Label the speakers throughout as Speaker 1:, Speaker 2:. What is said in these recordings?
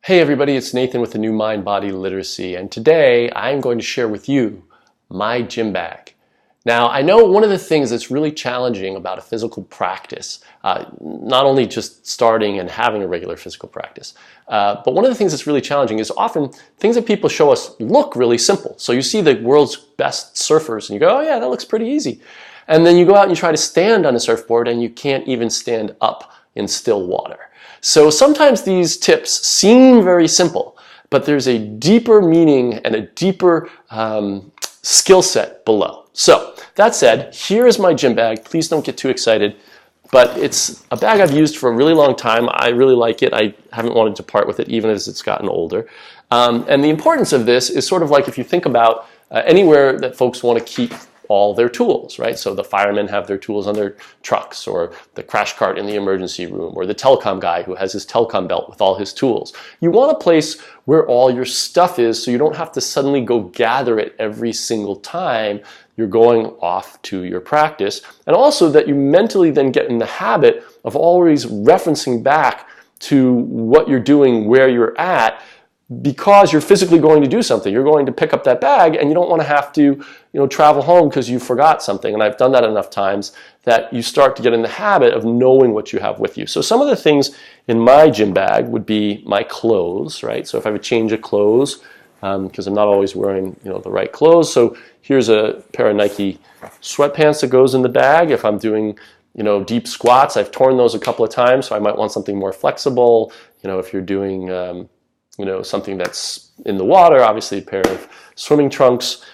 Speaker 1: Hey everybody, it's Nathan with the new Mind-Body Literacy, and today I'm going to share with you my gym bag. Now, I know one of the things that's really challenging about a physical practice, not only just starting and having a regular physical practice, but one of the things that's really challenging is often things that people show us look really simple. So you see the world's best surfers and you go, oh yeah, that looks pretty easy. And then you go out and you try to stand on a surfboard and you can't even stand up in still water. So sometimes these tips seem very simple, but there's a deeper meaning and a deeper skill set below. So that said, here is my gym bag. Please don't get too excited, but it's a bag I've used for a really long time. I really like it. I haven't wanted to part with it even as it's gotten older. And the importance of this is sort of like if you think about anywhere that folks want to keep all their tools, right? So the firemen have their tools on their trucks, or the crash cart in the emergency room, or the telecom guy who has his telecom belt with all his tools. You want a place where all your stuff is so you don't have to suddenly go gather it every single time you're going off to your practice. And also that you mentally then get in the habit of always referencing back to what you're doing, where you're at, because you're physically going to do something. You're going to pick up that bag and you don't want to have to, travel home because you forgot something. And I've done that enough times that you start to get in the habit of knowing what you have with you. So some of the things in my gym bag would be my clothes, right? So if I have a change of clothes, because I'm not always wearing, the right clothes. So here's a pair of Nike sweatpants that goes in the bag. If I'm doing, deep squats, I've torn those a couple of times, so I might want something more flexible. If you're doing something that's in the water, obviously a pair of swimming trunks.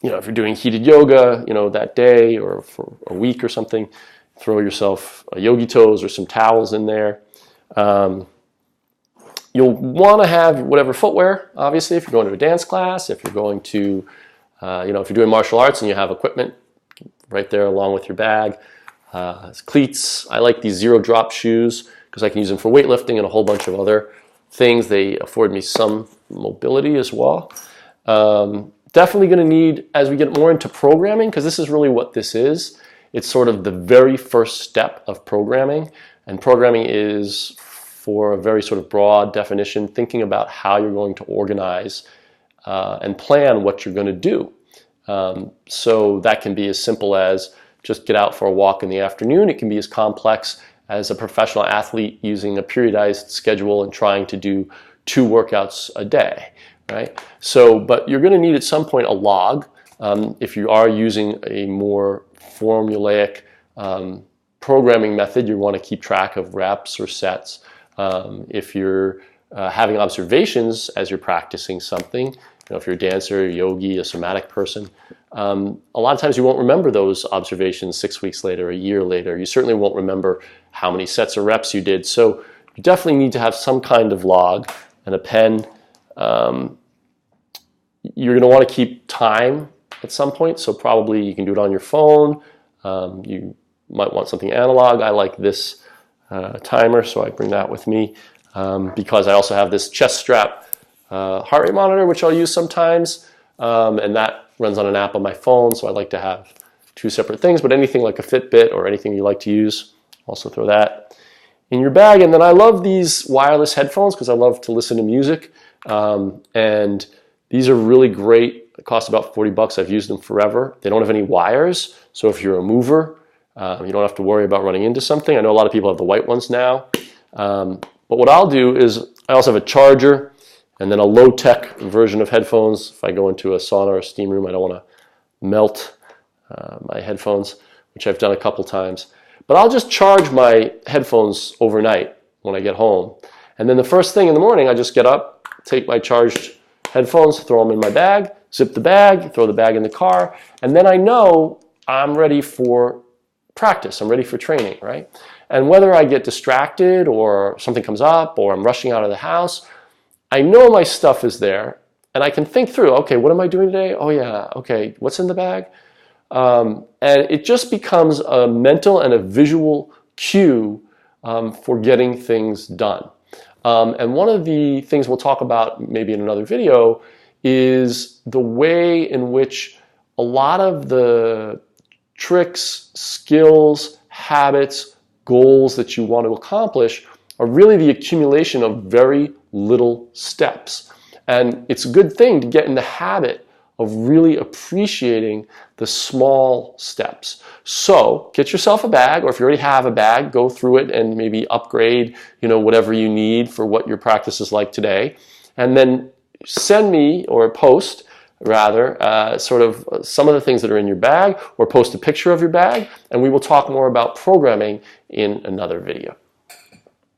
Speaker 1: If you're doing heated yoga, that day or for a week or something, throw yourself a yogi toes or some towels in there. You'll want to have whatever footwear, obviously, if you're going to a dance class, if you're going to, if you're doing martial arts and you have equipment right there along with your bag. Cleats, I like these zero drop shoes because I can use them for weightlifting and a whole bunch of other things. They afford me some mobility as well. Definitely going to need, as we get more into programming, because this is really what this is, it's sort of the very first step of programming. And programming is, for a very sort of broad definition, thinking about how you're going to organize and plan what you're going to do. So that can be as simple as just get out for a walk in the afternoon. It can be as complex as a professional athlete using a periodized schedule and trying to do 2 workouts a day, right? So, but you're going to need at some point a log. If you are using a more formulaic programming method, you want to keep track of reps or sets. If you're having observations as you're practicing something, if you're a dancer, a yogi, a somatic person, a lot of times you won't remember those observations 6 weeks later, a year later. You certainly won't remember how many sets or reps you did. So you definitely need to have some kind of log and a pen. You're going to want to keep time at some point, so probably you can do it on your phone. You might want something analog. I like this timer, so I bring that with me because I also have this chest strap heart rate monitor, which I'll use sometimes, and that runs on an app on my phone, so I like to have 2 separate things, but anything like a Fitbit or anything you like to use, also throw that in your bag. And then I love these wireless headphones because I love to listen to music, and these are really great. It costs about 40 bucks. I've used them forever. They don't have any wires, so if you're a mover, you don't have to worry about running into something. I know a lot of people have the white ones now, but what I'll do is I also have a charger and then a low-tech version of headphones. If I go into a sauna or a steam room, I don't want to melt my headphones, which I've done a couple times. But I'll just charge my headphones overnight when I get home. And then the first thing in the morning, I just get up, take my charged headphones, throw them in my bag, zip the bag, throw the bag in the car, and then I know I'm ready for practice. I'm ready for training, right? And whether I get distracted or something comes up or I'm rushing out of the house, I know my stuff is there and I can think through, okay, what am I doing today? Oh yeah, okay, what's in the bag? And it just becomes a mental and a visual cue for getting things done. And one of the things we'll talk about maybe in another video is the way in which a lot of the tricks, skills, habits, goals that you want to accomplish are really the accumulation of very little steps. And it's a good thing to get in the habit of really appreciating the small steps. So get yourself a bag, or if you already have a bag, go through it and maybe upgrade, whatever you need for what your practice is like today. And then send me, or post rather, sort of some of the things that are in your bag, or post a picture of your bag, and we will talk more about programming in another video.